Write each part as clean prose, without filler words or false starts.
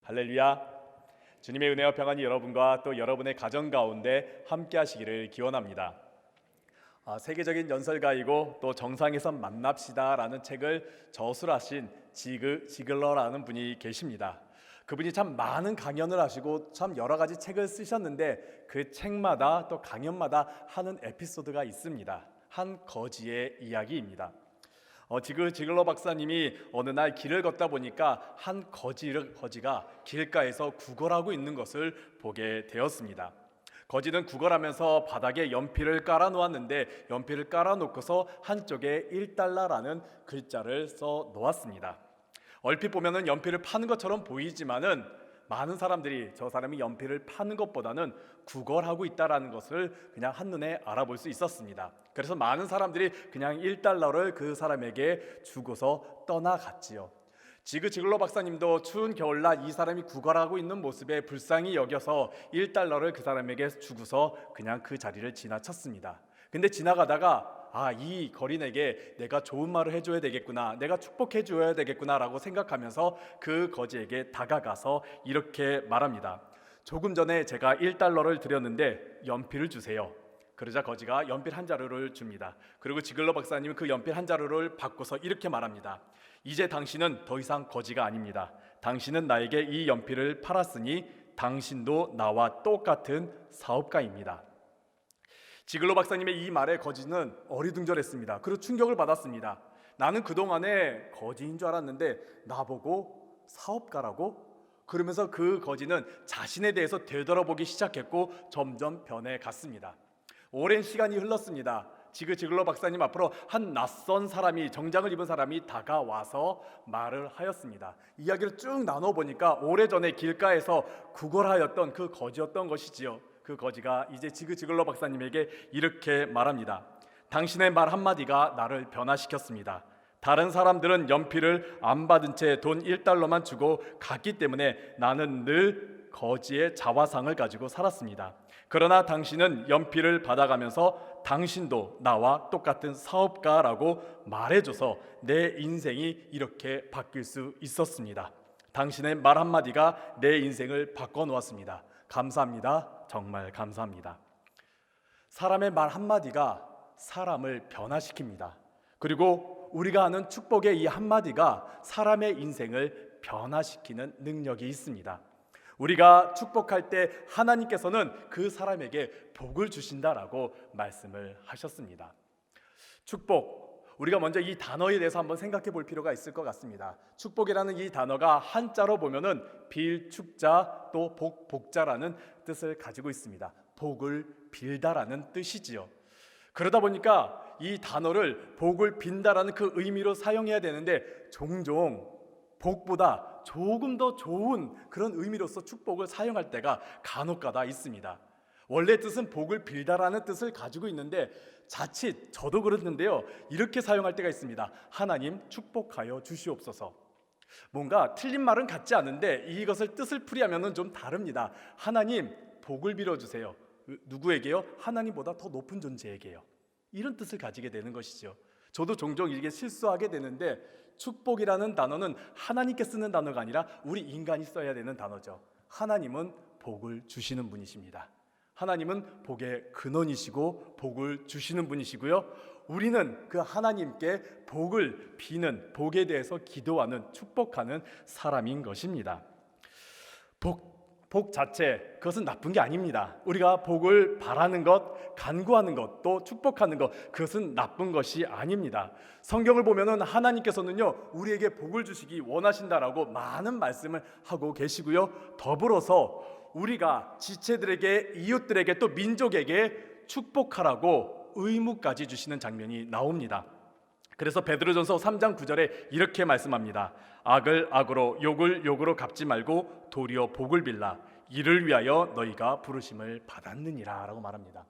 할렐루야. 주님의 은혜와 평안이 여러분과 또 여러분의 가정 가운데 함께 하시기를 기원합니다. 세계적인 연설가이고 또 정상에서 만납시다라는 책을 저술하신 지그 지글러라는 분이 계십니다. 그분이 참 많은 강연을 하시고 참 여러 가지 책을 쓰셨는데 그 책마다 또 강연마다 하는 에피소드가 있습니다. 한 거지의 이야기입니다. 지글러 박사님이 어느 날 길을 걷다 보니까 한 거지가 길가에서 구걸하고 있는 것을 보게 되었습니다. 거지는 구걸하면서 바닥에 연필을 깔아 놓았는데 연필을 깔아 놓고서 한쪽에 1달러라는 글자를 써 놓았습니다. 얼핏 보면은 연필을 파는 것처럼 보이지만은 많은 사람들이 저 사람이 연필을 파는 것보다는 구걸하고 있다라는 것을 그냥 한눈에 알아볼 수 있었습니다. 그래서 많은 사람들이 그냥 1달러를 그 사람에게 주고서 떠나갔지요. 지글러 박사님도 추운 겨울날 이 사람이 구걸하고 있는 모습에 불쌍히 여겨서 1달러를 그 사람에게 주고서 그냥 그 자리를 지나쳤습니다. 근데 지나가다가 이 거린에게 내가 좋은 말을 해줘야 되겠구나, 내가 축복해 줘야 되겠구나 라고 생각하면서 그 거지에게 다가가서 이렇게 말합니다. 조금 전에 제가 1달러를 드렸는데 연필을 주세요. 그러자 거지가 연필 한 자루를 줍니다. 그리고 지글러 박사님은 그 연필 한 자루를 받고서 이렇게 말합니다. 이제 당신은 더 이상 거지가 아닙니다. 당신은 나에게 이 연필을 팔았으니 당신도 나와 똑같은 사업가입니다. 지글러 박사님의 이 말에 거지는 어리둥절했습니다. 그리고 충격을 받았습니다. 나는 그동안에 거지인 줄 알았는데 나보고 사업가라고? 그러면서 그 거지는 자신에 대해서 되돌아보기 시작했고 점점 변해갔습니다. 오랜 시간이 흘렀습니다. 지글러 박사님 앞으로 한 낯선 사람이, 정장을 입은 사람이 다가와서 말을 하였습니다. 이야기를 쭉 나눠보니까 오래전에 길가에서 구걸하였던 그 거지였던 것이지요. 그 거지가 이제 지글러 박사님에게 이렇게 말합니다. 당신의 말 한마디가 나를 변화시켰습니다. 다른 사람들은 연필을 안 받은 채 돈 1달러만 주고 갔기 때문에 나는 늘 거지의 자화상을 가지고 살았습니다. 그러나 당신은 연필을 받아가면서 당신도 나와 똑같은 사업가라고 말해줘서 내 인생이 이렇게 바뀔 수 있었습니다. 당신의 말 한마디가 내 인생을 바꿔놓았습니다. 감사합니다. 정말 감사합니다. 사람의 말 한마디가 사람을 변화시킵니다. 그리고 우리가 하는 축복의 이 한마디가 사람의 인생을 변화시키는 능력이 있습니다. 우리가 축복할 때 하나님께서는 그 사람에게 복을 주신다라고 말씀을 하셨습니다. 축복, 우리가 먼저 이 단어에 대해서 한번 생각해 볼 필요가 있을 것 같습니다. 축복이라는 이 단어가 한자로 보면은 빌축자 또 복자라는 뜻을 가지고 있습니다. 복을 빌다라는 뜻이지요. 그러다 보니까 이 단어를 복을 빈다라는 그 의미로 사용해야 되는데 종종 복보다 조금 더 좋은 그런 의미로서 축복을 사용할 때가 간혹가다 있습니다. 원래 뜻은 복을 빌다라는 뜻을 가지고 있는데 자칫 저도 그렇는데요, 이렇게 사용할 때가 있습니다. 하나님 축복하여 주시옵소서. 뭔가 틀린 말은 같지 않은데 이것을 뜻을 풀이하면 좀 다릅니다. 하나님 복을 빌어주세요. 누구에게요? 하나님보다 더 높은 존재에게요. 이런 뜻을 가지게 되는 것이죠. 저도 종종 이게 실수하게 되는데 축복이라는 단어는 하나님께 쓰는 단어가 아니라 우리 인간이 써야 되는 단어죠. 하나님은 복을 주시는 분이십니다. 하나님은 복의 근원이시고 복을 주시는 분이시고요, 우리는 그 하나님께 복을 비는, 복에 대해서 기도하는, 축복하는 사람인 것입니다. 복 자체, 그것은 나쁜 게 아닙니다. 우리가 복을 바라는 것, 간구하는 것, 또 축복하는 것, 그것은 나쁜 것이 아닙니다. 성경을 보면은 하나님께서는요, 우리에게 복을 주시기 원하신다라고 많은 말씀을 하고 계시고요, 더불어서 우리가 지체들에게, 이웃들에게, 또 민족에게 축복하라고 의무까지 주시는 장면이 나옵니다. 그래서 베드로전서 3장 9절에 이렇게 말씀합니다. 악을 악으로 욕을 욕으로 갚지 말고 도리어 복을 빌라. 이를 위하여 너희가 부르심을 받았느니라 라고 말합니다.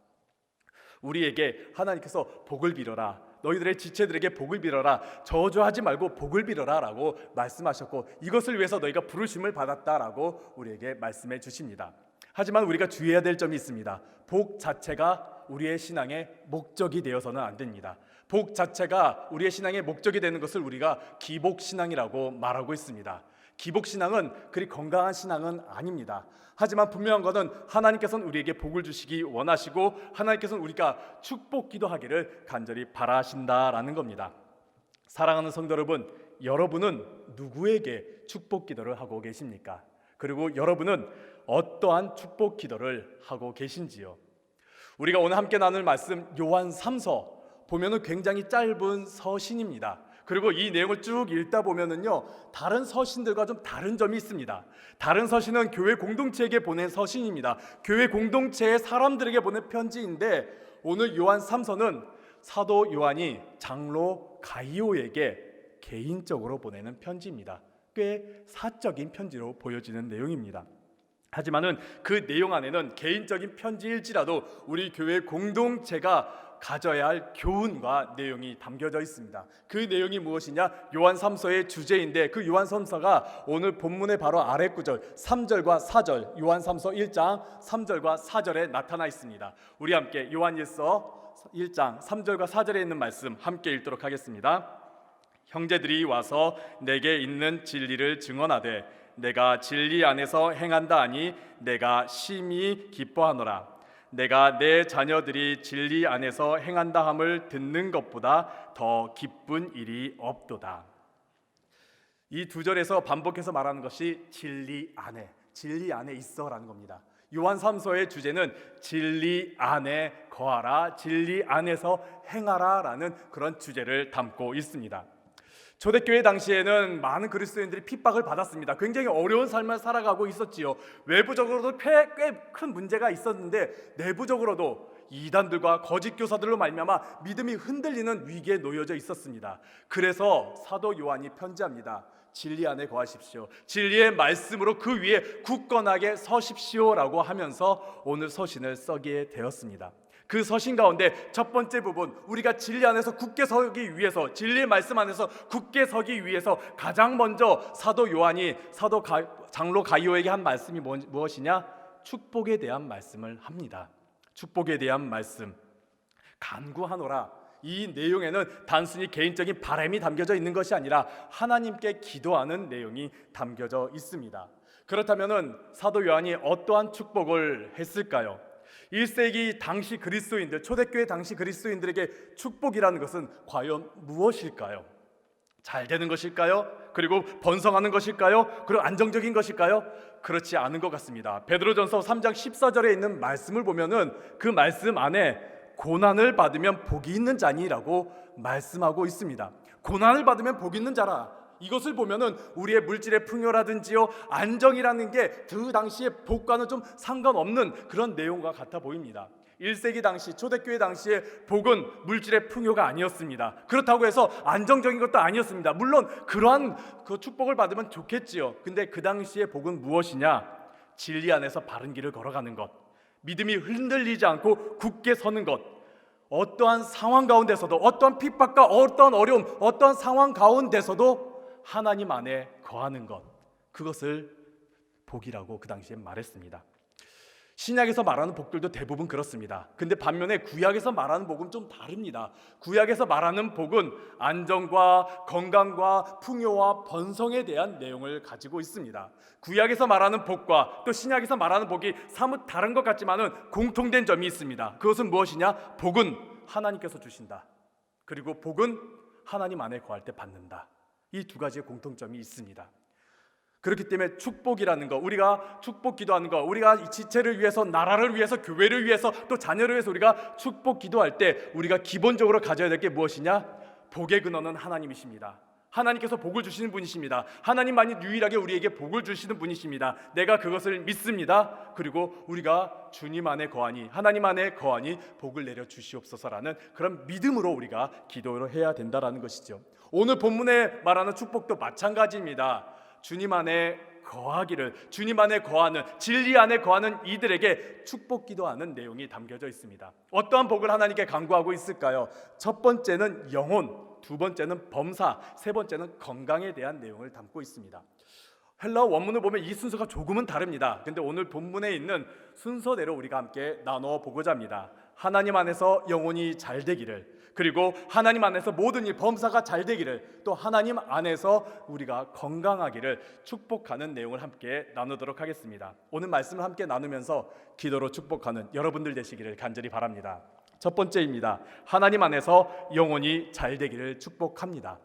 우리에게 하나님께서 복을 빌어라, 너희들의 지체들에게 복을 빌어라, 저주하지 말고 복을 빌어라 라고 말씀하셨고, 이것을 위해서 너희가 부르심을 받았다라고 우리에게 말씀해 주십니다. 하지만 우리가 주의해야 될 점이 있습니다. 복 자체가 우리의 신앙의 목적이 되어서는 안 됩니다. 복 자체가 우리의 신앙의 목적이 되는 것을 우리가 기복신앙이라고 말하고 있습니다. 기복신앙은 그리 건강한 신앙은 아닙니다. 하지만 분명한 것은 하나님께서는 우리에게 복을 주시기 원하시고 하나님께서는 우리가 축복 기도하기를 간절히 바라신다라는 겁니다. 사랑하는 성도 여러분, 여러분은 누구에게 축복 기도를 하고 계십니까? 그리고 여러분은 어떠한 축복 기도를 하고 계신지요? 우리가 오늘 함께 나눌 말씀 요한 3서 보면은 굉장히 짧은 서신입니다. 그리고 이 내용을 쭉 읽다 보면은요, 다른 서신들과 좀 다른 점이 있습니다. 다른 서신은 교회 공동체에게 보낸 서신입니다. 교회 공동체의 사람들에게 보낸 편지인데 오늘 요한 3서는 사도 요한이 장로 가이오에게 개인적으로 보내는 편지입니다. 꽤 사적인 편지로 보여지는 내용입니다. 하지만은 그 내용 안에는 개인적인 편지일지라도 우리 교회 공동체가 가져야 할 교훈과 내용이 담겨져 있습니다. 그 내용이 무엇이냐? 요한 3서의 주제인데 그 요한 3서가 오늘 본문의 바로 아래 구절 3절과 4절, 요한 3서 1장 3절과 4절에 나타나 있습니다. 우리 함께 요한 1서 1장 3절과 4절에 있는 말씀 함께 읽도록 하겠습니다. 형제들이 와서 내게 있는 진리를 증언하되 내가 진리 안에서 행한다 하니 내가 심히 기뻐하노라. 내가 내 자녀들이 진리 안에서 행한다 함을 듣는 것보다 더 기쁜 일이 없도다. 이 두 절에서 반복해서 말하는 것이 진리 안에 있어라는 겁니다. 요한 3서의 주제는 진리 안에 거하라, 진리 안에서 행하라라는 그런 주제를 담고 있습니다. 초대교회 당시에는 많은 그리스도인들이 핍박을 받았습니다. 굉장히 어려운 삶을 살아가고 있었지요. 외부적으로도 꽤 큰 문제가 있었는데 내부적으로도 이단들과 거짓 교사들로 말미암아 믿음이 흔들리는 위기에 놓여져 있었습니다. 그래서 사도 요한이 편지합니다. 진리 안에 거하십시오. 진리의 말씀으로 그 위에 굳건하게 서십시오라고 하면서 오늘 서신을 쓰게 되었습니다. 그 서신 가운데 첫 번째 부분, 우리가 진리 안에서 굳게 서기 위해서, 진리의 말씀 안에서 굳게 서기 위해서 가장 먼저 사도 요한이 장로 가이오에게 한 말씀이 무엇이냐? 축복에 대한 말씀을 합니다. 축복에 대한 말씀, 간구하노라. 이 내용에는 단순히 개인적인 바람이 담겨져 있는 것이 아니라 하나님께 기도하는 내용이 담겨져 있습니다. 그렇다면 사도 요한이 어떠한 축복을 했을까요? 1세기 당시 그리스도인들, 초대교회 당시 그리스도인들에게 축복이라는 것은 과연 무엇일까요? 잘 되는 것일까요? 그리고 번성하는 것일까요? 그리고 안정적인 것일까요? 그렇지 않은 것 같습니다. 베드로전서 3장 14절에 있는 말씀을 보면은 그 말씀 안에 고난을 받으면 복이 있는 자니라고 말씀하고 있습니다. 고난을 받으면 복이 있는 자라. 이것을 보면은 우리의 물질의 풍요라든지요, 안정이라는 게 그 당시의 복과는 좀 상관없는 그런 내용과 같아 보입니다. 1세기 당시, 초대교회 당시의 복은 물질의 풍요가 아니었습니다. 그렇다고 해서 안정적인 것도 아니었습니다. 물론 그러한 그 축복을 받으면 좋겠지요. 근데 그 당시의 복은 무엇이냐? 진리 안에서 바른 길을 걸어가는 것, 믿음이 흔들리지 않고 굳게 서는 것, 어떠한 상황 가운데서도, 어떠한 핍박과 어떠한 어려움, 어떠한 상황 가운데서도 하나님 안에 거하는 것, 그것을 복이라고 그 당시에 말했습니다. 신약에서 말하는 복들도 대부분 그렇습니다. 근데 반면에 구약에서 말하는 복은 좀 다릅니다. 구약에서 말하는 복은 안정과 건강과 풍요와 번성에 대한 내용을 가지고 있습니다. 구약에서 말하는 복과 또 신약에서 말하는 복이 사뭇 다른 것 같지만은 공통된 점이 있습니다. 그것은 무엇이냐? 복은 하나님께서 주신다. 그리고 복은 하나님 안에 거할 때 받는다. 이 두 가지의 공통점이 있습니다. 그렇기 때문에 축복이라는 거, 우리가 축복 기도하는 거, 우리가 이 지체를 위해서, 나라를 위해서, 교회를 위해서, 또 자녀를 위해서 우리가 축복 기도할 때 우리가 기본적으로 가져야 될 게 무엇이냐? 복의 근원은 하나님이십니다. 하나님께서 복을 주시는 분이십니다. 하나님만이 유일하게 우리에게 복을 주시는 분이십니다. 내가 그것을 믿습니다. 그리고 우리가 주님 안에 거하니, 하나님 안에 거하니 복을 내려 주시옵소서라는 그런 믿음으로 우리가 기도를 해야 된다라는 것이죠. 오늘 본문에 말하는 축복도 마찬가지입니다. 주님 안에 거하기를, 주님 안에 거하는, 진리 안에 거하는 이들에게 축복 기도하는 내용이 담겨져 있습니다. 어떠한 복을 하나님께 간구하고 있을까요? 첫 번째는 영혼, 두 번째는 범사, 세 번째는 건강에 대한 내용을 담고 있습니다. 헬라어 원문을 보면 이 순서가 조금은 다릅니다. 근데 오늘 본문에 있는 순서대로 우리가 함께 나눠 보고자 합니다. 하나님 안에서 영혼이 잘 되기를, 그리고 하나님 안에서 모든 일 범사가 잘 되기를, 또 하나님 안에서 우리가 건강하기를 축복하는 내용을 함께 나누도록 하겠습니다. 오늘 말씀을 함께 나누면서 기도로 축복하는 여러분들 되시기를 간절히 바랍니다. 첫 번째입니다. 하나님 안에서 영혼이 잘 되기를 축복합니다.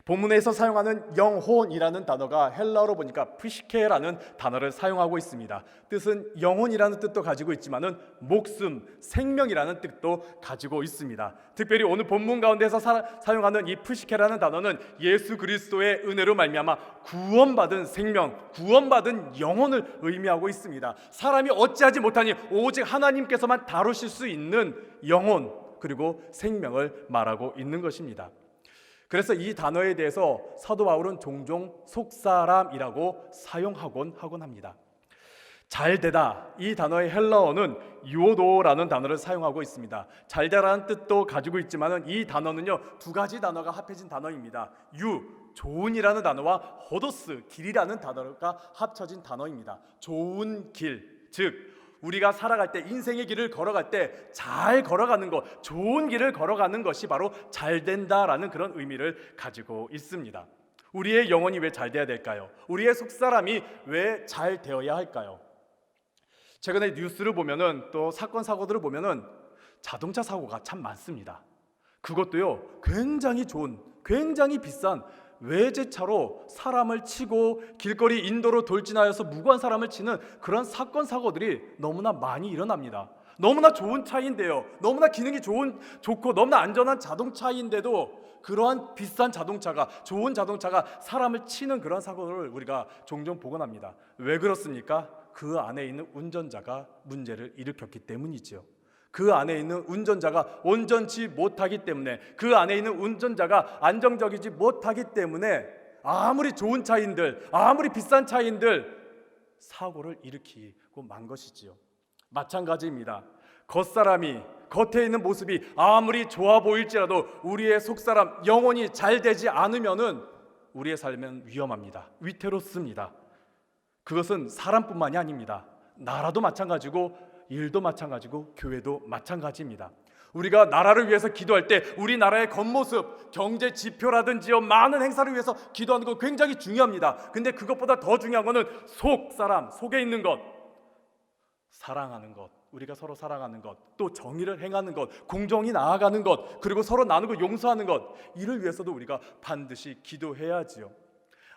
본문에서 사용하는 영혼이라는 단어가 헬라어로 보니까 프시케라는 단어를 사용하고 있습니다. 뜻은 영혼이라는 뜻도 가지고 있지만은 목숨, 생명이라는 뜻도 가지고 있습니다. 특별히 오늘 본문 가운데서 사용하는 이 프시케라는 단어는 예수 그리스도의 은혜로 말미암아 구원받은 생명, 구원받은 영혼을 의미하고 있습니다. 사람이 어찌하지 못하니 오직 하나님께서만 다루실 수 있는 영혼, 그리고 생명을 말하고 있는 것입니다. 그래서 이 단어에 대해서 사도 바울은 종종 속사람이라고 사용하곤 합니다. 잘되다, 이 단어의 헬라어는 유오도라는 단어를 사용하고 있습니다. 잘되다라는 뜻도 가지고 있지만 이 단어는요, 두 가지 단어가 합해진 단어입니다. 좋은이라는 단어와 호도스, 길이라는 단어가 합쳐진 단어입니다. 좋은 길, 즉 우리가 살아갈 때, 인생의 길을 걸어갈 때 잘 걸어가는 것, 좋은 길을 걸어가는 것이 바로 잘 된다라는 그런 의미를 가지고 있습니다. 우리의 영혼이 왜 잘 돼야 될까요? 우리의 속사람이 왜 잘 되어야 할까요? 최근에 뉴스를 보면은, 또 사건 사고들을 보면은 자동차 사고가 참 많습니다. 그것도요, 굉장히 좋은, 굉장히 비싼 외제차로 사람을 치고 길거리 인도로 돌진하여서 무고한 사람을 치는 그런 사건 사고들이 너무나 많이 일어납니다. 너무나 좋은 차인데요, 너무나 기능이 좋고 너무나 안전한 자동차인데도 그러한 비싼 자동차가, 좋은 자동차가 사람을 치는 그런 사고를 우리가 종종 보곤 합니다. 왜 그렇습니까? 그 안에 있는 운전자가 문제를 일으켰기 때문이지요. 그 안에 있는 운전자가 온전치 못하기 때문에, 그 안에 있는 운전자가 안정적이지 못하기 때문에 아무리 좋은 차인들, 아무리 비싼 차인들 사고를 일으키고 만 것이지요. 마찬가지입니다. 겉사람이, 겉에 있는 모습이 아무리 좋아 보일지라도 우리의 속사람, 영혼이 잘 되지 않으면은 우리의 삶은 위험합니다. 위태롭습니다. 그것은 사람뿐만이 아닙니다. 나라도 마찬가지고 일도 마찬가지고 교회도 마찬가지입니다. 우리가 나라를 위해서 기도할 때 우리나라의 겉모습, 경제 지표라든지요, 많은 행사를 위해서 기도하는 건 굉장히 중요합니다. 근데 그것보다 더 중요한 것은 사람, 속에 있는 것, 사랑하는 것, 우리가 서로 사랑하는 것, 또 정의를 행하는 것, 공정히 나아가는 것, 그리고 서로 나누고 용서하는 것, 이를 위해서도 우리가 반드시 기도해야지요.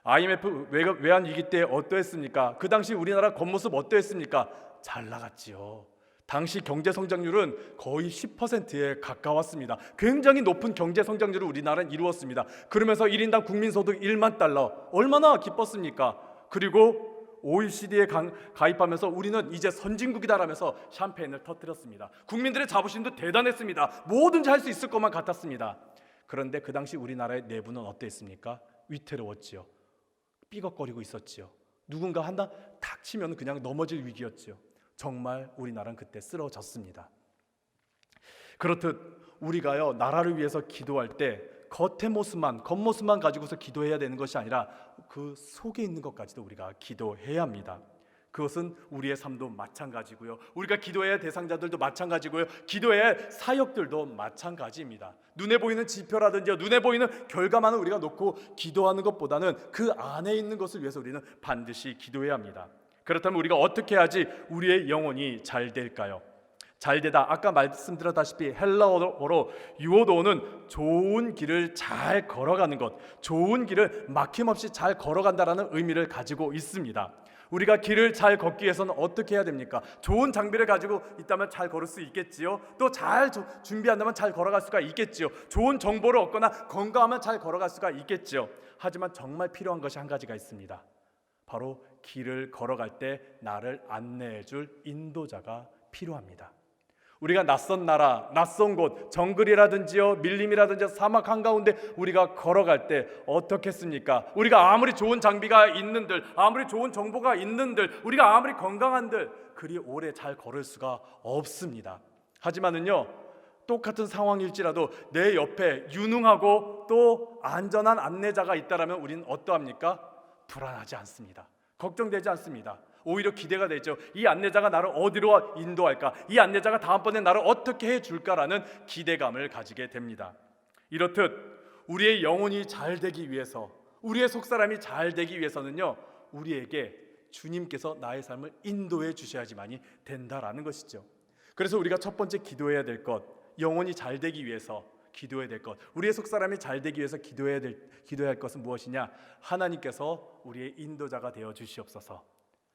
IMF 외환위기 때 어떠했습니까? 그 당시 우리나라 겉모습 어떠했습니까? 잘 나갔지요. 당시 경제 성장률은 거의 10%에 가까웠습니다. 굉장히 높은 경제 성장률을 우리나라는 이루었습니다. 그러면서 1인당 국민소득 1만 달러, 얼마나 기뻤습니까? 그리고 OECD에 가입하면서 우리는 이제 선진국이다라면서 샴페인을 터뜨렸습니다. 국민들의 자부심도 대단했습니다. 뭐든지 할 수 있을 것만 같았습니다. 그런데 그 당시 우리나라의 내부는 어땠습니까? 위태로웠지요. 삐걱거리고 있었지요. 누군가 한다 탁 치면 그냥 넘어질 위기였지요. 정말 우리나라는 그때 쓰러졌습니다. 그렇듯 우리가요, 나라를 위해서 기도할 때 겉의 모습만, 겉모습만 가지고서 기도해야 되는 것이 아니라 그 속에 있는 것까지도 우리가 기도해야 합니다. 그것은 우리의 삶도 마찬가지고요, 우리가 기도해야 할 대상자들도 마찬가지고요, 기도해야 할 사역들도 마찬가지입니다. 눈에 보이는 지표라든지 눈에 보이는 결과만은 우리가 놓고 기도하는 것보다는 그 안에 있는 것을 위해서 우리는 반드시 기도해야 합니다. 그렇다면 우리가 어떻게 해야지 우리의 영혼이 잘 될까요? 잘 되다, 아까 말씀드렸다시피 헬라어로 유오도는 좋은 길을 잘 걸어가는 것, 좋은 길을 막힘없이 잘 걸어간다라는 의미를 가지고 있습니다. 우리가 길을 잘 걷기 위해서는 어떻게 해야 됩니까? 좋은 장비를 가지고 있다면 잘 걸을 수 있겠지요. 또 잘 준비한다면 잘 걸어갈 수가 있겠지요. 좋은 정보를 얻거나 건강하면 잘 걸어갈 수가 있겠지요. 하지만 정말 필요한 것이 한 가지가 있습니다. 바로 길을 걸어갈 때 나를 안내해 줄 인도자가 필요합니다. 우리가 낯선 나라, 낯선 곳, 정글이라든지요, 밀림이라든지 사막 한가운데 우리가 걸어갈 때 어떻겠습니까? 우리가 아무리 좋은 장비가 있는들, 아무리 좋은 정보가 있는들, 우리가 아무리 건강한들 그리 오래 잘 걸을 수가 없습니다. 하지만은요, 똑같은 상황일지라도 내 옆에 유능하고 또 안전한 안내자가 있다라면 우리는 어떠합니까? 불안하지 않습니다. 걱정되지 않습니다. 오히려 기대가 되죠. 이 안내자가 나를 어디로 인도할까? 이 안내자가 다음번에 나를 어떻게 해줄까라는 기대감을 가지게 됩니다. 이렇듯 우리의 영혼이 잘 되기 위해서, 우리의 속사람이 잘 되기 위해서는요, 우리에게 주님께서 나의 삶을 인도해 주셔야지만이 된다라는 것이죠. 그래서 우리가 첫 번째 기도해야 될 것, 영혼이 잘 되기 위해서 기도해야 될 것, 우리의 속사람이 잘 되기 위해서 기도해야 할 것은 무엇이냐? 하나님께서 우리의 인도자가 되어 주시옵소서.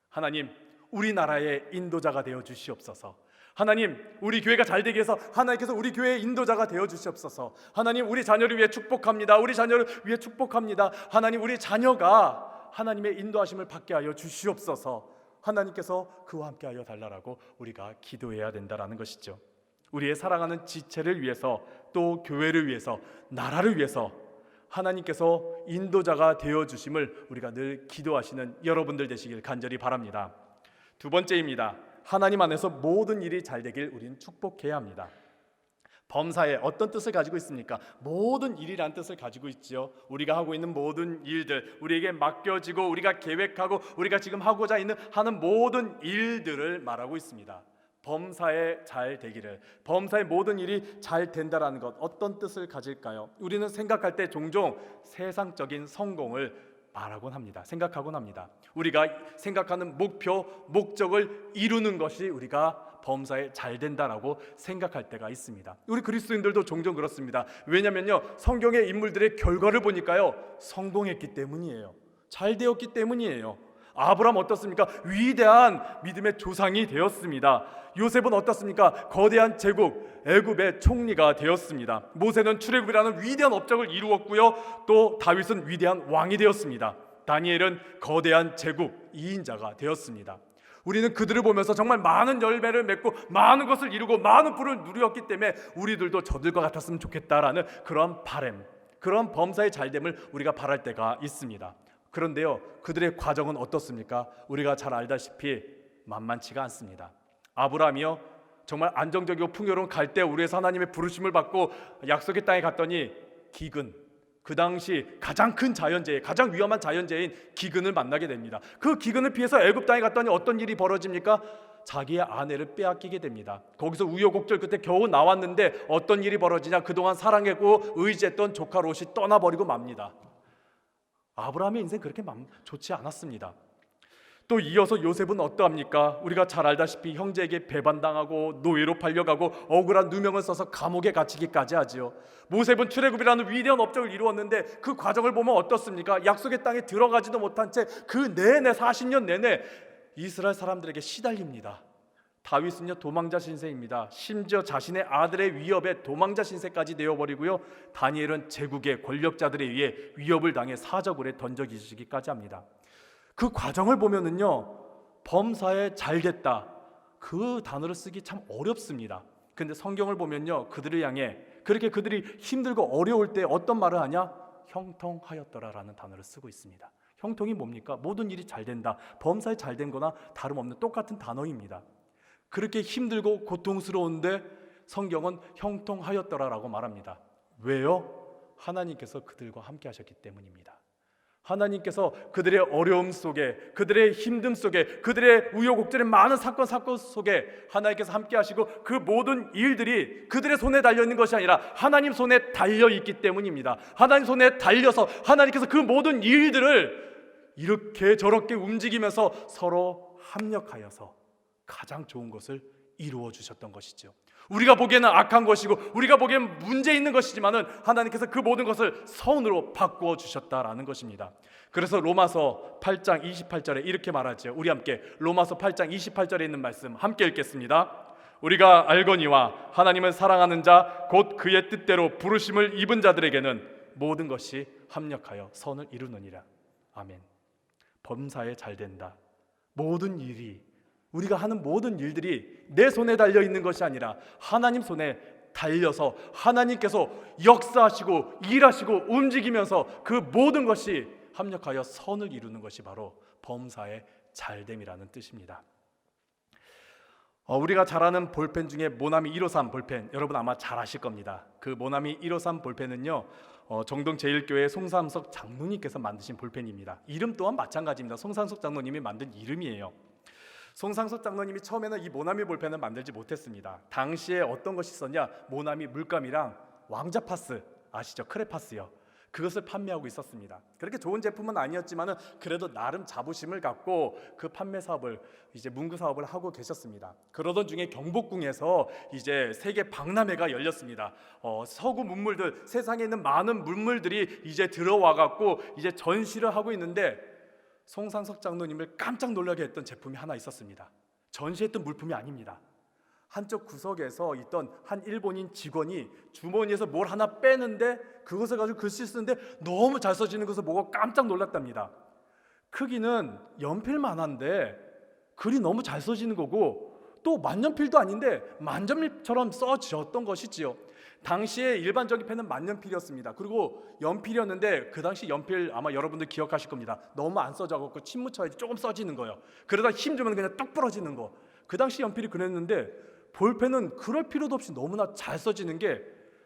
하나님, 우리나라의 인도자가 되어 주시옵소서. 하나님, 우리 교회가 잘 되기 위해서 하나님께서 우리 교회의 인도자가 되어 주시옵소서. 하나님, 우리 자녀를 위해 축복합니다. 우리 자녀를 위해 축복합니다. 하나님, 우리 자녀가 하나님의 인도하심을 받게 하여 주시옵소서. 하나님께서 그와 함께 하여 달라라고 우리가 기도해야 된다라는 것이죠. 우리의 사랑하는 지체를 위해서, 또 교회를 위해서, 나라를 위해서 하나님께서 인도자가 되어주심을 우리가 늘 기도하시는 여러분들 되시길 간절히 바랍니다. 두 번째입니다. 하나님 안에서 모든 일이 잘 되길 우리는 축복해야 합니다. 범사에 어떤 뜻을 가지고 있습니까? 모든 일이란 뜻을 가지고 있지요. 우리가 하고 있는 모든 일들, 우리에게 맡겨지고 우리가 계획하고 우리가 지금 하고자 하는 모든 일들을 말하고 있습니다. 범사에 잘 되기를, 범사의 모든 일이 잘 된다라는 것, 어떤 뜻을 가질까요? 우리는 생각할 때 종종 세상적인 성공을 말하곤 합니다. 생각하곤 합니다. 우리가 생각하는 목표, 목적을 이루는 것이 우리가 범사에 잘 된다라고 생각할 때가 있습니다. 우리 그리스도인들도 종종 그렇습니다. 왜냐면요, 성경의 인물들의 결과를 보니까요, 성공했기 때문이에요. 잘 되었기 때문이에요. 아브라함 어떻습니까? 위대한 믿음의 조상이 되었습니다. 요셉은 어떻습니까? 거대한 제국 애굽의 총리가 되었습니다. 모세는 출애굽이라는 위대한 업적을 이루었고요, 또 다윗은 위대한 왕이 되었습니다. 다니엘은 거대한 제국 2인자가 되었습니다. 우리는 그들을 보면서 정말 많은 열매를 맺고 많은 것을 이루고 많은 부를 누렸기 때문에 우리들도 저들과 같았으면 좋겠다라는 그런 바람, 그런 범사의 잘됨을 우리가 바랄 때가 있습니다. 그런데요, 그들의 과정은 어떻습니까? 우리가 잘 알다시피 만만치가 않습니다. 아브라함이요, 정말 안정적이고 풍요로운 갈대우르에서 하나님의 부르심을 받고 약속의 땅에 갔더니 기근, 그 당시 가장 큰 자연재해, 가장 위험한 자연재해인 기근을 만나게 됩니다. 그 기근을 피해서 애굽 땅에 갔더니 어떤 일이 벌어집니까? 자기의 아내를 빼앗기게 됩니다. 거기서 우여곡절 끝에 겨우 나왔는데 어떤 일이 벌어지냐? 그동안 사랑하고 의지했던 조카 롯이 떠나버리고 맙니다. 아브라함의 인생 그렇게 좋지 않았습니다. 또 이어서 요셉은 어떠합니까? 우리가 잘 알다시피 형제에게 배반당하고 노예로 팔려가고 억울한 누명을 써서 감옥에 갇히기까지 하지요. 모세는 출애굽이라는 위대한 업적을 이루었는데 그 과정을 보면 어떻습니까? 약속의 땅에 들어가지도 못한 채 그 내내 40년 내내 이스라엘 사람들에게 시달립니다. 다윗은요, 도망자 신세입니다. 심지어 자신의 아들의 위협에 도망자 신세까지 되어버리고요, 다니엘은 제국의 권력자들에 의해 위협을 당해 사저굴에 던져지기까지 합니다. 그 과정을 보면은요, 범사에 잘됐다, 그 단어를 쓰기 참 어렵습니다. 근데 성경을 보면요, 그들을 향해 그렇게 그들이 힘들고 어려울 때 어떤 말을 하냐? 형통하였더라라는 단어를 쓰고 있습니다. 형통이 뭡니까? 모든 일이 잘 된다, 범사에 잘된 거나 다름없는 똑같은 단어입니다. 그렇게 힘들고 고통스러운데 성경은 형통하였더라라고 말합니다. 왜요? 하나님께서 그들과 함께 하셨기 때문입니다. 하나님께서 그들의 어려움 속에, 그들의 힘듦 속에, 그들의 우여곡절의 많은 사건 속에 하나님께서 함께 하시고 그 모든 일들이 그들의 손에 달려있는 것이 아니라 하나님 손에 달려있기 때문입니다. 하나님 손에 달려서 하나님께서 그 모든 일들을 이렇게 저렇게 움직이면서 서로 합력하여서 가장 좋은 것을 이루어 주셨던 것이죠. 우리가 보기에는 악한 것이고 우리가 보기에는 문제 있는 것이지만은 하나님께서 그 모든 것을 선으로 바꾸어 주셨다라는 것입니다. 그래서 로마서 8장 28절에 이렇게 말하죠. 우리 함께 로마서 8장 28절에 있는 말씀 함께 읽겠습니다. 우리가 알거니와 하나님은 사랑하는 자 곧 그의 뜻대로 부르심을 입은 자들에게는 모든 것이 합력하여 선을 이루느니라. 아멘. 범사에 잘 된다. 모든 일이, 우리가 하는 모든 일들이 내 손에 달려 있는 것이 아니라 하나님 손에 달려서 하나님께서 역사하시고 일하시고 움직이면서 그 모든 것이 합력하여 선을 이루는 것이 바로 범사의 잘됨이라는 뜻입니다. 우리가 잘 아는 볼펜 중에 모나미 153 볼펜, 여러분 아마 잘 아실 겁니다. 그 모나미 153 볼펜은요, 정동 제1교회 송삼석 장로님께서 만드신 볼펜입니다. 이름 또한 마찬가지입니다. 송삼석 장로님이 만든 이름이에요. 송삼석 장로님이 처음에는 이 모나미 볼펜을 만들지 못했습니다. 당시에 어떤 것이 있었냐? 모나미 물감이랑 왕자파스, 아시죠? 크레파스요. 그것을 판매하고 있었습니다. 그렇게 좋은 제품은 아니었지만은 그래도 나름 자부심을 갖고 그 판매 사업을, 이제 문구 사업을 하고 계셨습니다. 그러던 중에 경복궁에서 이제 세계 박람회가 열렸습니다. 서구 문물들, 세상에 있는 많은 문물들이 이제 들어와 갖고 이제 전시를 하고 있는데 송상석 장로님을 깜짝 놀라게 했던 제품이 하나 있었습니다. 전시했던 물품이 아닙니다. 한쪽 구석에서 있던 한 일본인 직원이 주머니에서 뭘 하나 빼는데 그것을 가지고 글씨 쓰는데 너무 잘 써지는 것을 보고 깜짝 놀랐답니다. 크기는 연필만한데 글이 너무 잘 써지는 거고 또 만년필도 아닌데 만년필처럼 써졌던 것이지요. 당시에 일반적인 펜은 만년필이었습니다. 그리고 연필이었는데 그 당시 연필 아마 여러분들 기억하실 겁니다. 너무 안 써져갖고 침 묻혀야지 조금 써지는 거예요. 그러다 힘 주면 그냥 뚝 부러지는 거. 그 당시 연필이 그랬는데 볼펜은 그럴 필요도 없이 너무나 잘 써지는 게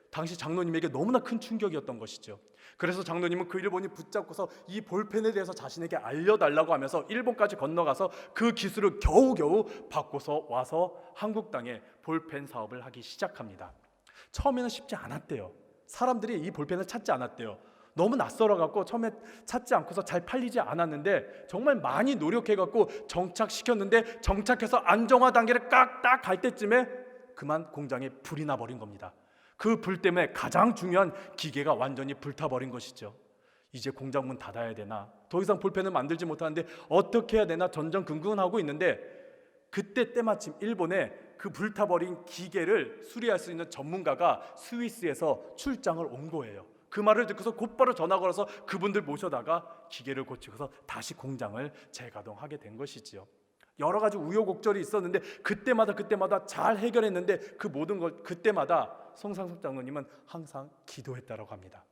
당시 장로님에게 너무나 큰 충격이었던 것이죠. 그래서 장로님은 그 일본이 붙잡고서 이 볼펜에 대해서 자신에게 알려달라고 하면서 일본까지 건너가서 그 기술을 겨우겨우 받고서 와서 한국 땅에 볼펜 사업을 하기 시작합니다. 처음에는 쉽지 않았대요. 사람들이 이 볼펜을 찾지 않았대요. 너무 낯설어갖고 처음에 찾지 않고서 잘 팔리지 않았는데 정말 많이 노력해갖고 정착시켰는데 정착해서 안정화 단계를 딱 갈 때쯤에 그만 공장에 불이 나버린 겁니다. 그 불 때문에 가장 중요한 기계가 완전히 불타버린 것이죠. 이제 공장 문 닫아야 되나? 더 이상 볼펜을 만들지 못하는데 어떻게 해야 되나 전전긍긍하고 있는데 그때 때마침 일본에 그 불타버린 기계를 수리할 수 있는 전문가가 스위스에서 출장을 온 거예요. 그 말을 듣고서 곧바로 전화 걸어서 그분들 모셔다가 기계를 고치고서 다시 공장을 재가동하게 된 것이지요. 여러 가지 우여곡절이 있었는데 그때마다 잘 해결했는데 그 모든 걸 그때마다 송상석 장로님은 항상 기도했다라고 합니다.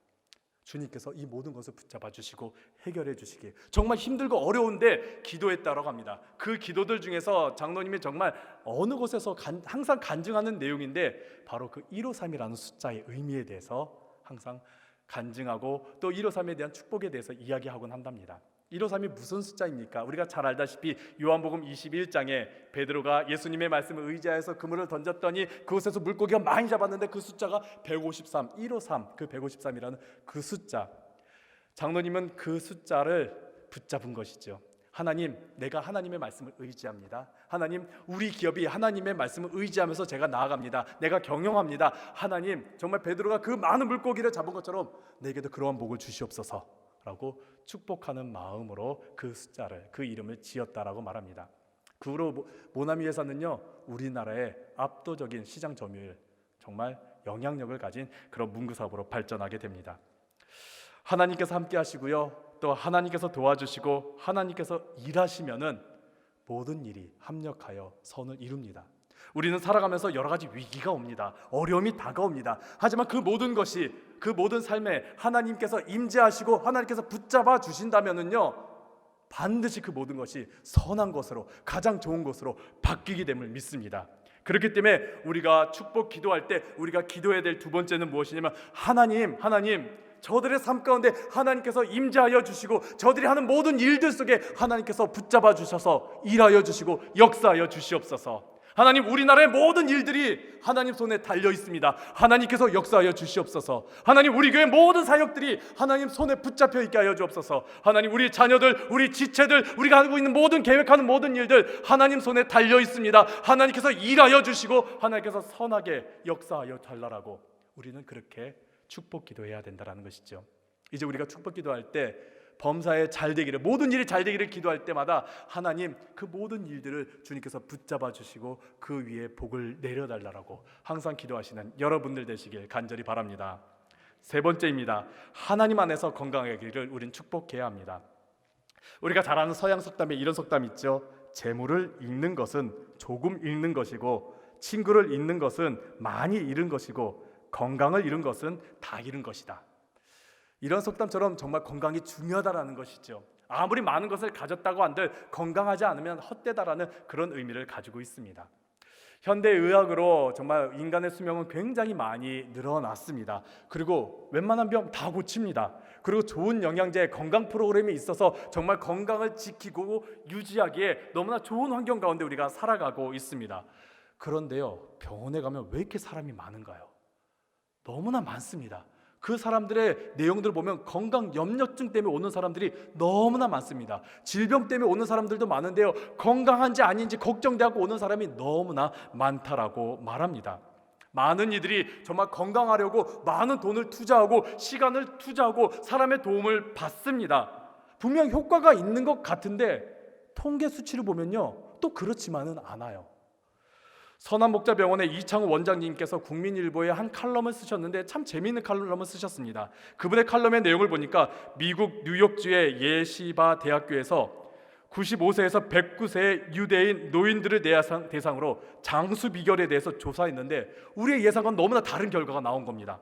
주님께서 이 모든 것을 붙잡아 주시고 해결해 주시길, 정말 힘들고 어려운데 기도했다라고 합니다. 그 기도들 중에서 장로님이 정말 어느 곳에서 항상 간증하는 내용인데 바로 그 153이라는 숫자의 의미에 대해서 항상 간증하고 또 153에 대한 축복에 대해서 이야기하곤 한답니다. 153이 무슨 숫자입니까? 우리가 잘 알다시피 요한복음 21장에 베드로가 예수님의 말씀을 의지하여서 그물을 던졌더니 그곳에서 물고기가 많이 잡았는데 그 숫자가 153, 153, 그 153이라는 그 숫자. 장로님은 그 숫자를 붙잡은 것이죠. 하나님, 내가 하나님의 말씀을 의지합니다. 하나님, 우리 기업이 하나님의 말씀을 의지하면서 제가 나아갑니다. 내가 경영합니다. 하나님, 정말 베드로가 그 많은 물고기를 잡은 것처럼 내게도 그러한 복을 주시옵소서 라고 축복하는 마음으로 그 숫자를, 그 이름을 지었다라고 말합니다. 그 후로 모나미 회사는요, 우리나라의 압도적인 시장 점유율, 정말 영향력을 가진 그런 문구 사업으로 발전하게 됩니다. 하나님께서 함께 하시고요, 또 하나님께서 도와주시고 하나님께서 일하시면은 모든 일이 합력하여 선을 이룹니다. 우리는 살아가면서 여러 가지 위기가 옵니다. 어려움이 다가옵니다. 하지만 그 모든 것이, 그 모든 삶에 하나님께서 임재하시고 하나님께서 붙잡아 주신다면은요, 반드시 그 모든 것이 선한 것으로, 가장 좋은 것으로 바뀌게 됨을 믿습니다. 그렇기 때문에 우리가 축복 기도할 때 우리가 기도해야 될 두 번째는 무엇이냐면 하나님, 저들의 삶 가운데 하나님께서 임재하여 주시고 저들이 하는 모든 일들 속에 하나님께서 붙잡아 주셔서 일하여 주시고 역사하여 주시옵소서. 하나님, 우리나라의 모든 일들이 하나님 손에 달려 있습니다. 하나님께서 역사하여 주시옵소서. 하나님, 우리 교회 모든 사역들이 하나님 손에 붙잡혀 있게 하여 주옵소서. 하나님, 우리 자녀들, 우리 지체들, 우리가 하고 있는 모든 계획하는 모든 일들 하나님 손에 달려 있습니다. 하나님께서 일하여 주시고 하나님께서 선하게 역사하여 달라라고 우리는 그렇게 축복 기도해야 된다라는 것이죠. 이제 우리가 축복 기도할 때 범사에 잘 되기를, 모든 일이 잘 되기를 기도할 때마다 하나님, 그 모든 일들을 주님께서 붙잡아 주시고 그 위에 복을 내려달라고 항상 기도하시는 여러분들 되시길 간절히 바랍니다. 세 번째입니다. 하나님 안에서 건강하기를 우린 축복해야 합니다. 우리가 잘 아는 서양 속담에 이런 속담 있죠. 재물을 잃는 것은 조금 잃는 것이고 친구를 잃는 것은 많이 잃은 것이고 건강을 잃은 것은 다 잃은 것이다. 이런 속담처럼 정말 건강이 중요하다라는 것이죠. 아무리 많은 것을 가졌다고 한들 건강하지 않으면 헛되다라는 그런 의미를 가지고 있습니다. 현대 의학으로 정말 인간의 수명은 굉장히 많이 늘어났습니다. 그리고 웬만한 병 다 고칩니다. 그리고 좋은 영양제, 건강 프로그램이 있어서 정말 건강을 지키고 유지하기에 너무나 좋은 환경 가운데 우리가 살아가고 있습니다. 그런데요, 병원에 가면 왜 이렇게 사람이 많은가요? 너무나 많습니다. 그 사람들의 내용들을 보면 건강 염려증 때문에 오는 사람들이 너무나 많습니다. 질병 때문에 오는 사람들도 많은데요, 건강한지 아닌지 걱정되고 오는 사람이 너무나 많다라고 말합니다. 많은 이들이 정말 건강하려고 많은 돈을 투자하고 시간을 투자하고 사람의 도움을 받습니다. 분명 효과가 있는 것 같은데 통계 수치를 보면요, 또 그렇지만은 않아요. 선한목자병원의 이창우 원장님께서 국민일보에 한 칼럼을 쓰셨는데 참 재미있는 칼럼을 쓰셨습니다. 그분의 칼럼의 내용을 보니까 미국 뉴욕주의 예시바 대학교에서 95세에서 109세의 유대인 노인들을 대상으로 장수 비결에 대해서 조사했는데 우리의 예상과는 너무나 다른 결과가 나온 겁니다.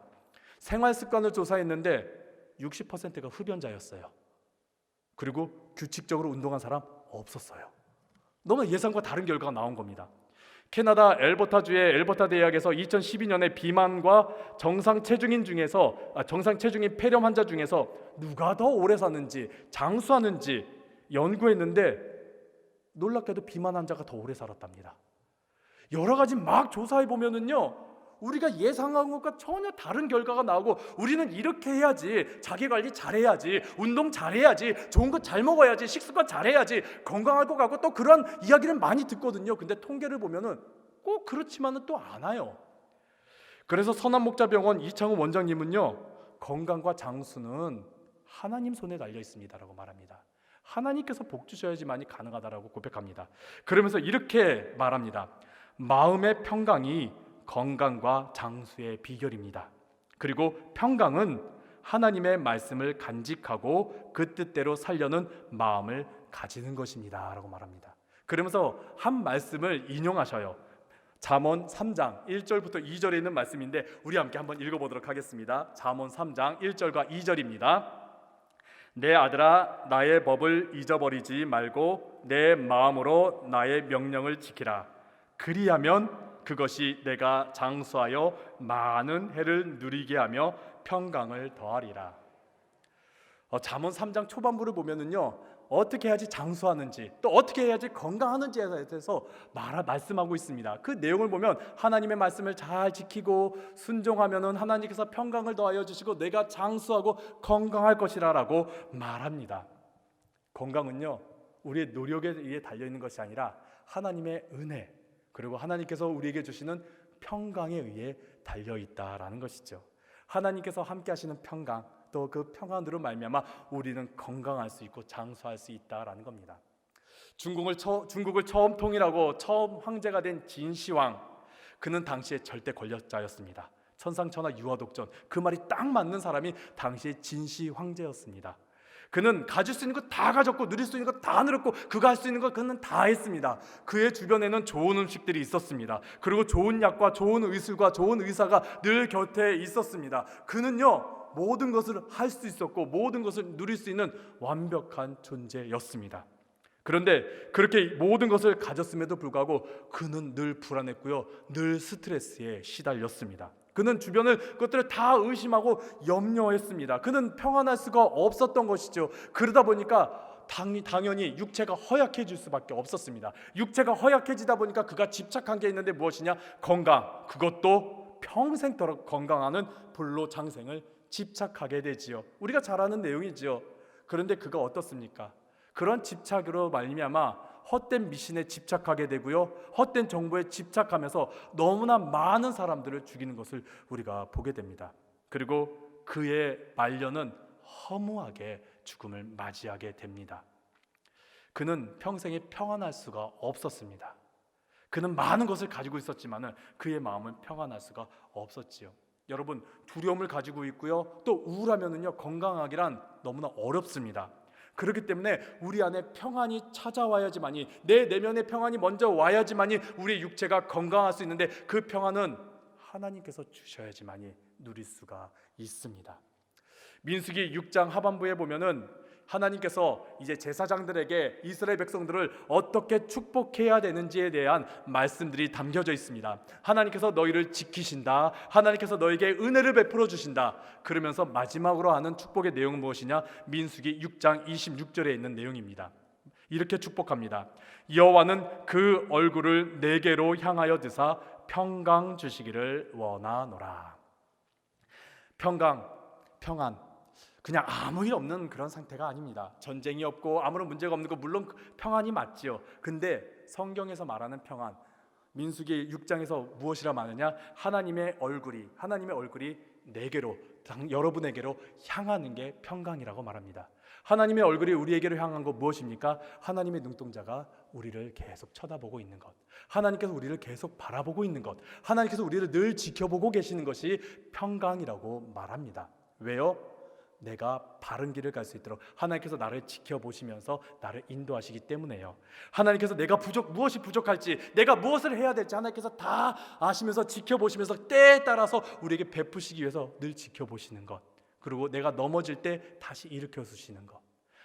생활 습관을 조사했는데 60%가 흡연자였어요. 그리고 규칙적으로 운동한 사람 없었어요. 너무나 예상과 다른 결과가 나온 겁니다. 캐나다 엘버타주의 엘버타 대학에서 2012년에 비만과 정상 체중인 폐렴 환자 중에서 누가 더 오래 사는지 장수하는지 연구했는데 놀랍게도 비만 환자가 더 오래 살았답니다. 여러 가지 막 조사해 보면은요, 우리가 예상한 것과 전혀 다른 결과가 나오고 우리는 이렇게 해야지, 자기관리 잘해야지, 운동 잘해야지, 좋은 거 잘 먹어야지, 식습관 잘해야지, 건강할 것 같고 또 그런 이야기를 많이 듣거든요. 근데 통계를 보면은 꼭 그렇지만은 또 않아요. 그래서 선한목자병원 이창우 원장님은요, 건강과 장수는 하나님 손에 달려 있습니다라고 말합니다. 하나님께서 복 주셔야지만이 가능하다라고 고백합니다. 그러면서 이렇게 말합니다. 마음의 평강이 건강과 장수의 비결입니다. 그리고 평강은 하나님의 말씀을 간직하고 그 뜻대로 살려는 마음을 가지는 것입니다 라고 말합니다. 그러면서 한 말씀을 인용하셔요. 잠언 3장 1절부터 2절에 있는 말씀인데 우리 함께 한번 읽어보도록 하겠습니다. 잠언 3장 1절과 2절입니다. 내 아들아, 나의 법을 잊어버리지 말고 내 마음으로 나의 명령을 지키라. 그리하면 그것이 내가 장수하여 많은 해를 누리게 하며 평강을 더하리라. 잠언 3장 초반부를 보면은요, 어떻게 해야지 장수하는지 또 어떻게 해야지 건강하는지에 대해서 말씀하고 있습니다. 그 내용을 보면 하나님의 말씀을 잘 지키고 순종하면은 하나님께서 평강을 더하여 주시고 내가 장수하고 건강할 것이라라고 말합니다. 건강은요, 우리의 노력에 의해 달려 있는 것이 아니라 하나님의 은혜, 그리고 하나님께서 우리에게 주시는 평강에 의해 달려 있다라는 것이죠. 하나님께서 함께 하시는 평강, 또 그 평안으로 말미암아 우리는 건강할 수 있고 장수할 수 있다라는 겁니다. 중국을 처음 통일하고 처음 황제가 된 진시황, 그는 당시에 절대 권력자였습니다. 천상천하 유아독전, 그 말이 딱 맞는 사람이 당시에 진시 황제였습니다. 그는 가질 수 있는 것 다 가졌고 누릴 수 있는 것 다 누렸고 그가 할 수 있는 것 그는 다 했습니다. 그의 주변에는 좋은 음식들이 있었습니다. 그리고 좋은 약과 좋은 의술과 좋은 의사가 늘 곁에 있었습니다. 그는요, 모든 것을 할 수 있었고 모든 것을 누릴 수 있는 완벽한 존재였습니다. 그런데 그렇게 모든 것을 가졌음에도 불구하고 그는 늘 불안했고요, 늘 스트레스에 시달렸습니다. 그는 주변을 것들을 다 의심하고 염려했습니다. 그는 평안할 수가 없었던 것이죠. 그러다 보니까 당연히 육체가 허약해질 수밖에 없었습니다. 육체가 허약해지다 보니까 그가 집착한 게 있는데 무엇이냐? 건강. 그것도 평생토록 건강하는 불로장생을 집착하게 되지요. 우리가 잘 아는 내용이지요. 그런데 그가 어떻습니까? 그런 집착으로 말미암아 헛된 미신에 집착하게 되고요, 헛된 정보에 집착하면서 너무나 많은 사람들을 죽이는 것을 우리가 보게 됩니다. 그리고 그의 말년은 허무하게 죽음을 맞이하게 됩니다. 그는 평생에 평안할 수가 없었습니다. 그는 많은 것을 가지고 있었지만 그의 마음은 평안할 수가 없었지요. 여러분, 두려움을 가지고 있고요, 또 우울하면은요, 건강하기란 너무나 어렵습니다. 그렇기 때문에 우리 안에 평안이 찾아와야지만이, 내 내면의 평안이 먼저 와야지만이 우리 육체가 건강할 수 있는데 그 평안은 하나님께서 주셔야지만이 누릴 수가 있습니다. 민수기 6장 하반부에 보면은 하나님께서 이제 제사장들에게 이스라엘 백성들을 어떻게 축복해야 되는지에 대한 말씀들이 담겨져 있습니다. 하나님께서 너희를 지키신다. 하나님께서 너에게 은혜를 베풀어 주신다. 그러면서 마지막으로 하는 축복의 내용은 무엇이냐? 민수기 6장 26절에 있는 내용입니다. 이렇게 축복합니다. 여호와는 그 얼굴을 내게로 향하여 드사 평강 주시기를 원하노라. 평강, 평안, 그냥 아무 일 없는 그런 상태가 아닙니다. 전쟁이 없고 아무런 문제가 없는 거 물론 평안이 맞지요. 근데 성경에서 말하는 평안, 민수기 6장에서 무엇이라 말하느냐? 하나님의 얼굴이 내게로, 여러분에게로 향하는 게 평강이라고 말합니다. 하나님의 얼굴이 우리에게로 향한 것 무엇입니까? 하나님의 눈동자가 우리를 계속 쳐다보고 있는 것, 하나님께서 우리를 계속 바라보고 있는 것, 하나님께서 우리를 늘 지켜보고 계시는 것이 평강이라고 말합니다. 왜요? 내가 바른 길을 갈 수 있도록 하나님께서 나를 지켜보시면서 나를 인도하시기 때문에요. 하나님께서 내가 무엇이 부족할지, 내가 무엇을 해야 될지 하나님께서 다 아시면서 지켜보시면서 때에 따라서 우리에게 베푸시기 위해서 늘 지켜보시는 것, 그리고 내가 넘어질 때 다시 일으켜 주시는 것,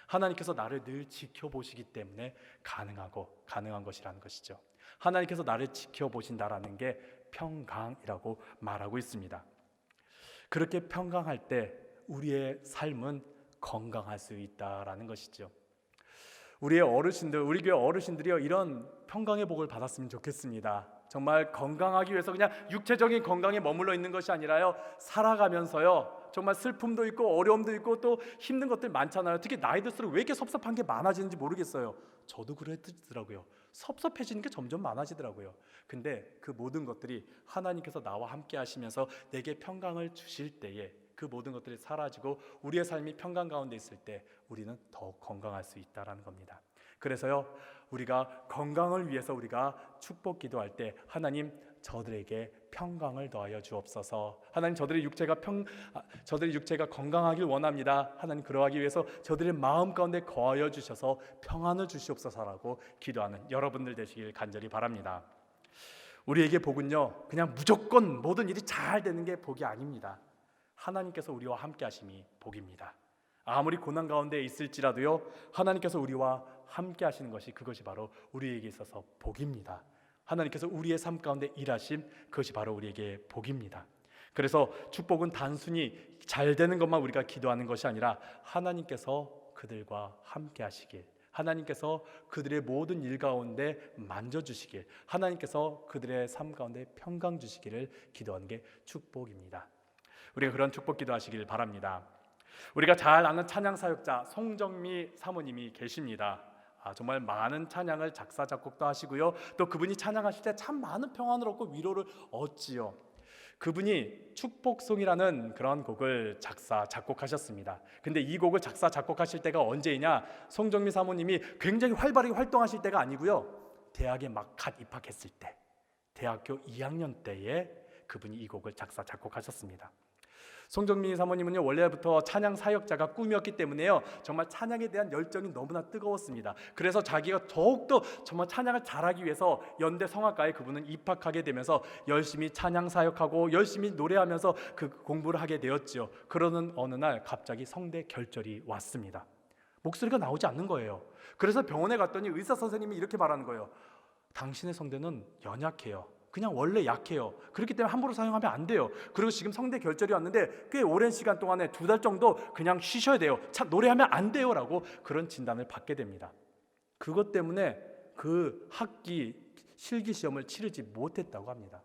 하나님께서 나를 늘 지켜보시기 때문에 가능한 것이라는 것이죠. 하나님께서 나를 지켜보신다라는 게 평강이라고 말하고 있습니다. 그렇게 평강할 때 우리의 삶은 건강할 수 있다라는 것이죠. 우리 교회 어르신들이요, 이런 평강의 복을 받았으면 좋겠습니다. 정말 건강하기 위해서 그냥 육체적인 건강에 머물러 있는 것이 아니라요, 살아가면서요 정말 슬픔도 있고 어려움도 있고 또 힘든 것들 많잖아요. 특히 나이 들수록 왜 이렇게 섭섭한 게 많아지는지 모르겠어요. 저도 그랬더라고요. 섭섭해지는 게 점점 많아지더라고요. 근데 그 모든 것들이 하나님께서 나와 함께 하시면서 내게 평강을 주실 때에 그 모든 것들이 사라지고 우리의 삶이 평강 가운데 있을 때 우리는 더욱 건강할 수 있다는 겁니다. 그래서요, 우리가 건강을 위해서 우리가 축복 기도할 때 하나님, 저들에게 평강을 더하여 주옵소서. 하나님, 저들의 육체가 건강하길 원합니다. 하나님, 그러하기 위해서 저들의 마음 가운데 거하여 주셔서 평안을 주시옵소서라고 기도하는 여러분들 되시길 간절히 바랍니다. 우리에게 복은요, 그냥 무조건 모든 일이 잘 되는 게 복이 아닙니다. 하나님께서 우리와 함께 하심이 복입니다. 아무리 고난 가운데 있을지라도요, 하나님께서 우리와 함께 하시는 것이, 그것이 바로 우리에게 있어서 복입니다. 하나님께서 우리의 삶 가운데 일하심, 그것이 바로 우리에게 복입니다. 그래서 축복은 단순히 잘 되는 것만 우리가 기도하는 것이 아니라 하나님께서 그들과 함께 하시길, 하나님께서 그들의 모든 일 가운데 만져주시길, 하나님께서 그들의 삶 가운데 평강 주시기를 기도하는 게 축복입니다. 우리가 그런 축복 기도하시길 바랍니다. 우리가 잘 아는 찬양 사역자 송정미 사모님이 계십니다. 정말 많은 찬양을 작사 작곡도 하시고요, 또 그분이 찬양하실 때 참 많은 평안을 얻고 위로를 얻지요. 그분이 축복송이라는 그런 곡을 작사 작곡하셨습니다. 근데 이 곡을 작사 작곡하실 때가 언제이냐? 송정미 사모님이 굉장히 활발하게 활동하실 때가 아니고요, 대학에 막 갓 입학했을 때, 대학교 2학년 때에 그분이 이 곡을 작사 작곡하셨습니다. 송정미 사모님은요, 원래부터 찬양 사역자가 꿈이었기 때문에요, 정말 찬양에 대한 열정이 너무나 뜨거웠습니다. 그래서 자기가 더욱더 정말 찬양을 잘하기 위해서 연대 성악과에 그분은 입학하게 되면서 열심히 찬양 사역하고 열심히 노래하면서 그 공부를 하게 되었지요. 그러는 어느 날 갑자기 성대 결절이 왔습니다. 목소리가 나오지 않는 거예요. 그래서 병원에 갔더니 의사 선생님이 이렇게 말하는 거예요. 당신의 성대는 연약해요. 그냥 원래 약해요. 그렇기 때문에 함부로 사용하면 안 돼요. 그리고 지금 성대 결절이 왔는데 꽤 오랜 시간 동안에 2달 정도 그냥 쉬셔야 돼요. 노래하면 안 돼요 라고 그런 진단을 받게 됩니다. 그것 때문에 그 학기 실기시험을 치르지 못했다고 합니다.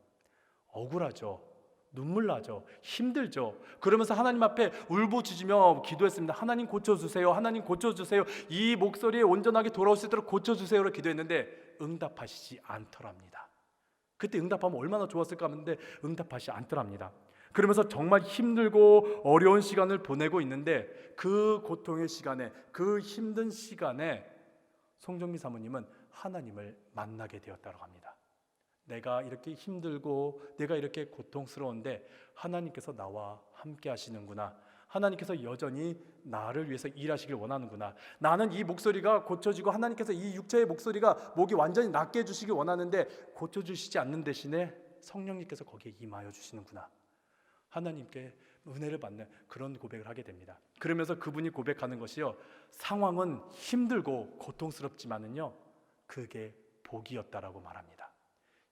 억울하죠. 눈물 나죠. 힘들죠. 그러면서 하나님 앞에 울부짖으며 기도했습니다. 하나님 고쳐주세요. 하나님 고쳐주세요. 이 목소리에 온전하게 돌아올 수 있도록 고쳐주세요로 기도했는데 응답하시지 않더랍니다. 그때 응답하면 얼마나 좋았을까 하는데 응답하시지 않더랍니다. 그러면서 정말 힘들고 어려운 시간을 보내고 있는데 그 고통의 시간에, 그 힘든 시간에 송정미 사모님은 하나님을 만나게 되었다고 합니다. 내가 이렇게 힘들고 내가 이렇게 고통스러운데 하나님께서 나와 함께 하시는구나. 하나님께서 여전히 나를 위해서 일하시길 원하는구나. 나는 이 목소리가 고쳐지고 하나님께서 이 육체의 목소리가 목이 완전히 낫게 해주시길 원하는데 고쳐주시지 않는 대신에 성령님께서 거기에 임하여 주시는구나. 하나님께 은혜를 받는 그런 고백을 하게 됩니다. 그러면서 그분이 고백하는 것이요, 상황은 힘들고 고통스럽지만은요 그게 복이었다라고 말합니다.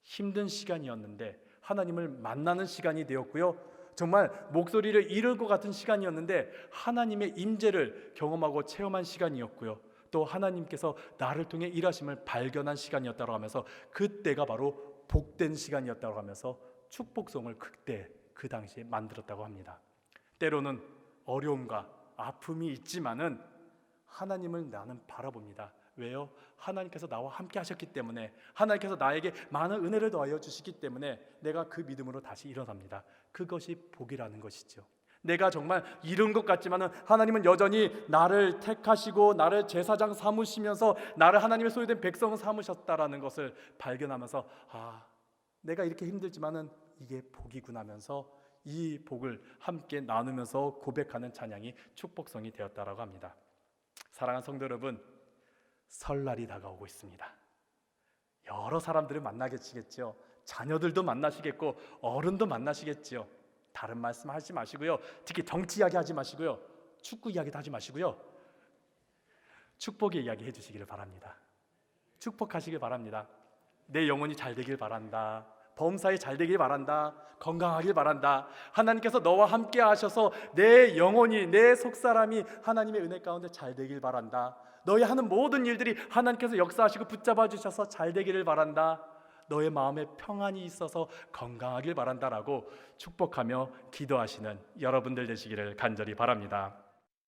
힘든 시간이었는데 하나님을 만나는 시간이 되었고요, 정말 목소리를 잃을 것 같은 시간이었는데 하나님의 임재를 경험하고 체험한 시간이었고요, 또 하나님께서 나를 통해 일하심을 발견한 시간이었다고 하면서 그때가 바로 복된 시간이었다고 하면서 축복송을 그때 그 당시에 만들었다고 합니다. 때로는 어려움과 아픔이 있지만은 하나님을 나는 바라봅니다. 왜요? 하나님께서 나와 함께 하셨기 때문에, 하나님께서 나에게 많은 은혜를 더하여 주시기 때문에 내가 그 믿음으로 다시 일어납니다. 그것이 복이라는 것이죠. 내가 정말 이룬 것 같지만은 하나님은 여전히 나를 택하시고 나를 제사장 삼으시면서 나를 하나님의 소유된 백성 삼으셨다라는 것을 발견하면서, 내가 이렇게 힘들지만은 이게 복이구나 하면서 이 복을 함께 나누면서 고백하는 찬양이 축복성이 되었다라고 합니다. 사랑하는 성도 여러분, 설날이 다가오고 있습니다. 여러 사람들을 만나겠지요. 자녀들도 만나시겠고 어른도 만나시겠지요. 다른 말씀 하지 마시고요, 특히 정치 이야기 하지 마시고요, 축구 이야기도 하지 마시고요, 축복의 이야기 해주시기를 바랍니다. 축복하시길 바랍니다. 내 영혼이 잘 되길 바란다, 범사에 잘 되길 바란다, 건강하길 바란다, 하나님께서 너와 함께 하셔서 내 영혼이, 내 속사람이 하나님의 은혜 가운데 잘 되길 바란다, 너의 하는 모든 일들이 하나님께서 역사하시고 붙잡아 주셔서 잘 되기를 바란다, 너의 마음에 평안이 있어서 건강하길 바란다라고 축복하며 기도하시는 여러분들 되시기를 간절히 바랍니다.